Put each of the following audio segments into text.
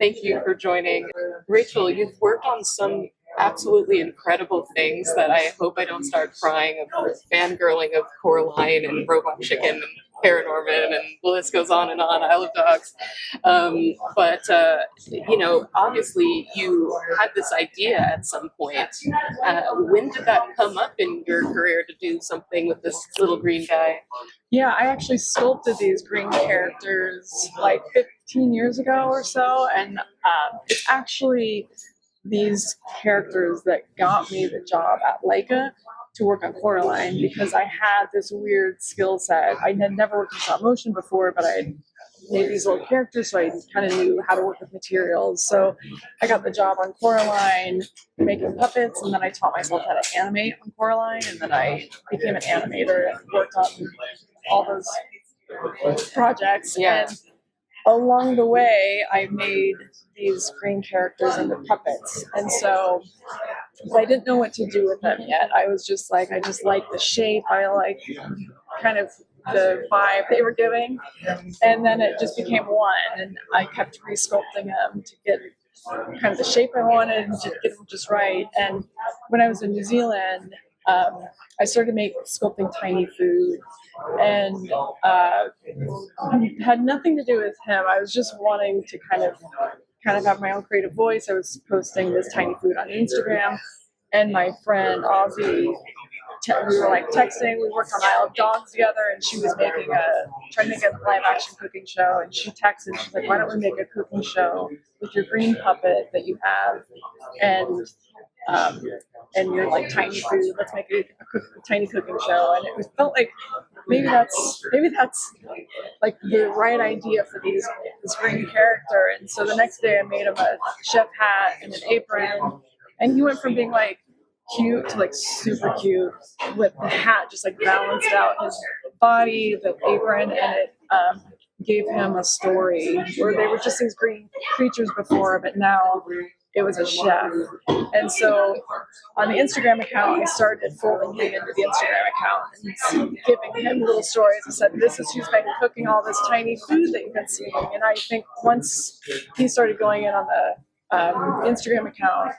Thank you for joining. Rachel, you've worked on some absolutely incredible things that I hope I don't start crying of fangirling of Coraline and Robot Chicken and Paranorman, and the list goes on and on. I love dogs. But obviously you had this idea at some point. When did that come up in your career to do something with this little green guy? Yeah, I actually sculpted these green characters like 15 years ago or so, and it's actually these characters that got me the job at Leica to work on Coraline because I had this weird skill set. I had never worked in stop motion before, but I had made these little characters, so I kind of knew how to work with materials. So I got the job on Coraline making puppets, and then I taught myself how to animate on Coraline, and then I became an animator and worked on all those projects. Yeah. And along the way, I made these green characters into puppets. And so I didn't know what to do with them yet. I was just like, I just like the shape. I like kind of the vibe they were giving. And then it just became one. And I kept resculpting them to get kind of the shape I wanted and to get them just right. And when I was in New Zealand, I started sculpting tiny food, and had nothing to do with him. I was just wanting to kind of have my own creative voice. I was posting this tiny food on Instagram, and my friend Ozzy, we were like texting. We worked on Isle of Dogs together, and she was trying to make a live action cooking show. And she texted, she's like, "Why don't we make a cooking show with your green puppet that you have, and you're like tiny food? Let's make a tiny cooking show." And it felt like maybe that's like the right idea for this green character. And so the next day I made him a chef hat and an apron, and he went from being like cute to like super cute with the hat just like balanced out his body, the apron, and it gave him a story where they were just these green creatures before, but now it was a chef. And so on the Instagram account, I started folding him into the Instagram account and giving him little stories. I said, "This is who's been cooking all this tiny food that you've been seeing." And I think once he started going in on the Instagram account,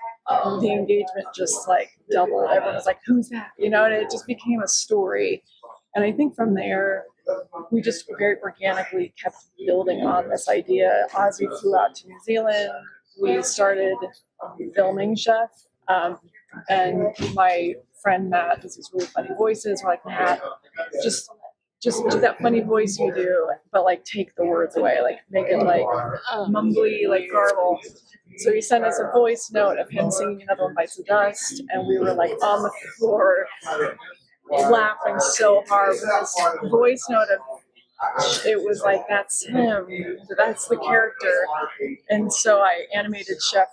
the engagement just like doubled. Everyone was like, "Who's that?" And it just became a story. And I think from there, we just very organically kept building on this idea. Ozzy flew out to New Zealand. We started filming Chef, and my friend Matt has these really funny voices. We're like, "Matt, just do that funny voice you do, but like take the words away, like make it like mumbly, like garble." So he sent us a voice note of him singing "Another One Bites the Dust," and we were like on the floor laughing so hard with this voice note of, it was like, that's him, that's the character. And so I animated Chef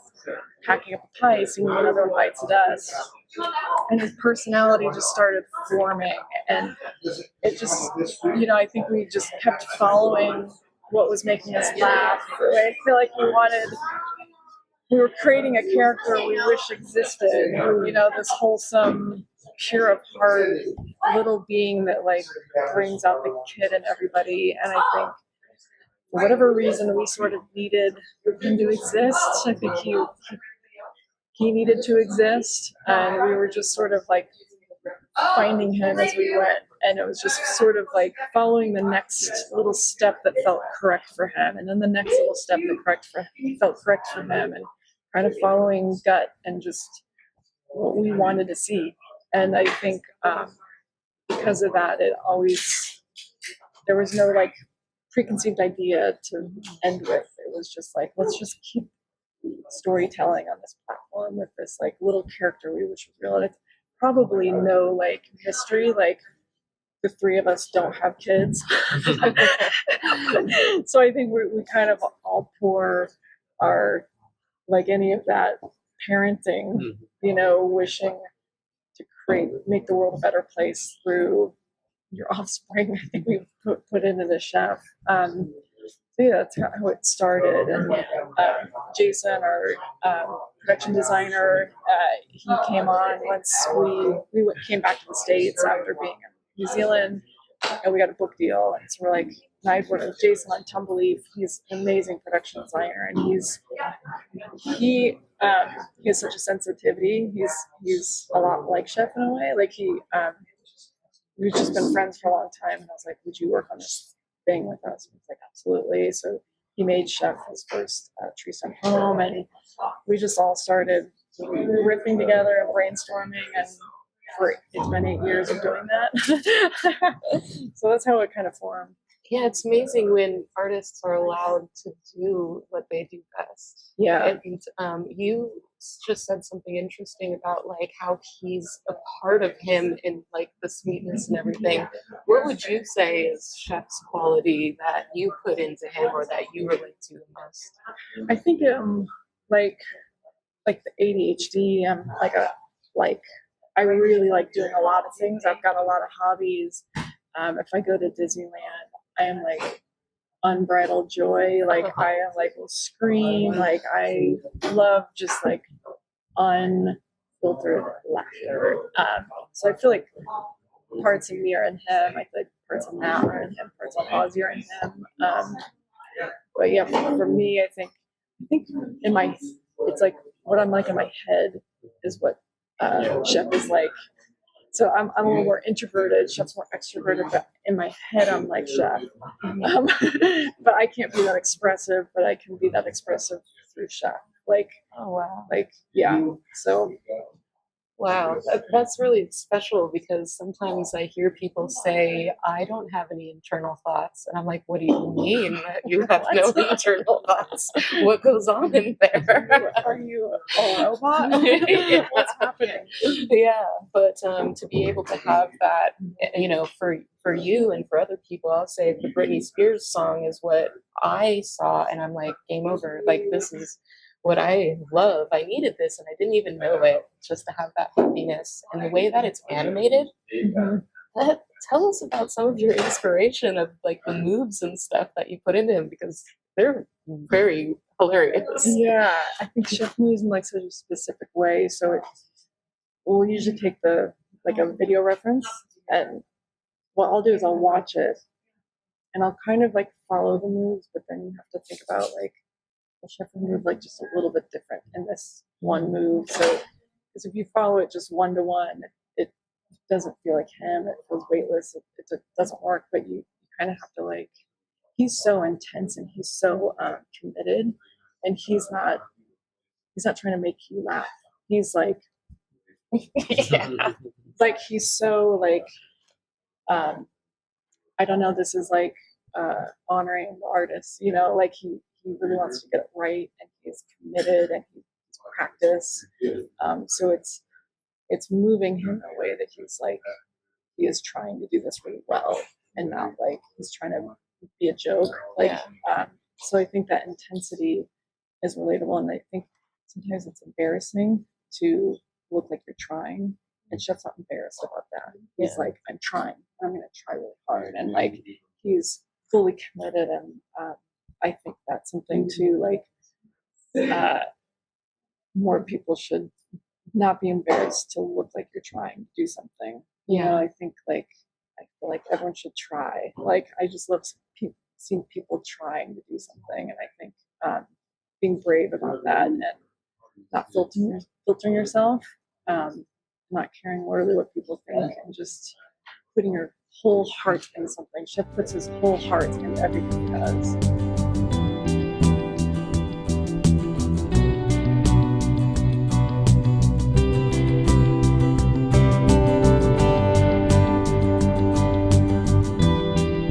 packing up a pie, singing "Another One Bites the Dust," and his personality just started forming. And it just, I think we just kept following what was making us laugh. I feel like we were creating a character we wish existed, this wholesome, pure of heart little being that like brings out the kid in everybody. And I think for whatever reason we sort of needed him to exist. I think he needed to exist, and we were just sort of like finding him as we went. And it was just sort of like following the next little step that felt correct for him, and then the next little step that felt correct for him, and kind of following gut and just what we wanted to see. And I think because of that, there was no like preconceived idea to end with. It was just like, let's just keep storytelling on this platform with this like little character we wish was real. And it's probably no like mystery, like the three of us don't have kids. So I think we kind of all pour our, like any of that parenting, wishing to make the world a better place through your offspring. I think we put into the Chef. So yeah, that's how it started. And Jason, our production designer, he came on once we came back to the States after being in New Zealand, and we got a book deal. And so we're like, and I'd worked with Jason on Tumbleleaf. He's an amazing production designer, and he has such a sensitivity. He's a lot like Chef in a way. Like we've just been friends for a long time, and I was like, would you work on this thing with us? And he's like, absolutely. So he made Chef his first tree stump home, and we just all started riffing together and brainstorming, and it's been 8 years of doing that. So that's how it kind of formed. Yeah, it's amazing when artists are allowed to do what they do best. Yeah. And you just said something interesting about like how he's a part of him in like the sweetness and everything. What would you say is Chef's quality that you put into him or that you relate to the most? I think like the ADHD. I really like doing a lot of things. I've got a lot of hobbies. If I go to Disneyland, I am like unbridled joy. Like I am like will scream. Like I love just like unfiltered laughter. So I feel like parts of me are in him. I feel like parts of Matt are in him. Parts of Ozzy are in him. But yeah, for me, I think it's like what I'm like in my head is what Chef is like. So I'm a little more introverted. Chef's more extroverted, but in my head I'm like Chef. But I can't be that expressive, but I can be that expressive through Chef. Like, oh wow, like yeah. So wow, that's really special because sometimes I hear people say, I don't have any internal thoughts. And I'm like, what do you mean that you have no internal thoughts? What goes on in there? Are you a robot? Yeah. What's happening? Yeah, but to be able to have that, you know, for you and for other people, I'll say the Britney Spears song is what I saw, and I'm like, game over. Like, this is what I love. I needed this, and I didn't even know it, just to have that happiness. And the way that it's animated, tell us about some of your inspiration of like the moves and stuff that you put into him, because they're very hilarious. Yeah, I think Chef moves in like such a specific way. So we'll usually take a video reference, and what I'll do is I'll watch it, and I'll kind of like follow the moves, but then you have to think about like, well, Chef will move like just a little bit different in this one move. So, because if you follow it just one to one, it doesn't feel like him. It feels weightless. It doesn't work. But you kind of have to like. He's so intense and he's so committed, and he's not trying to make you laugh. He's like, Yeah. like he's so like, I don't know. This is like honoring the artist. You know, like he really wants to get it right, and he's committed, and he's practiced. So it's moving him in a way that he's like, he is trying to do this really well, and not like he's trying to be a joke. Like, so I think that intensity is relatable, and I think sometimes it's embarrassing to look like you're trying, and Chef's not embarrassed about that. He's like, I'm trying, I'm going to try really hard, and like he's fully committed, and I think that's something too, like, more people should not be embarrassed to look like you're trying to do something. You know, I think like, I feel like everyone should try. Like, I just love seeing people trying to do something. And I think being brave about that, and not filtering yourself, not caring really what people think, and just putting your whole heart in something. Chef puts his whole heart in everything he does.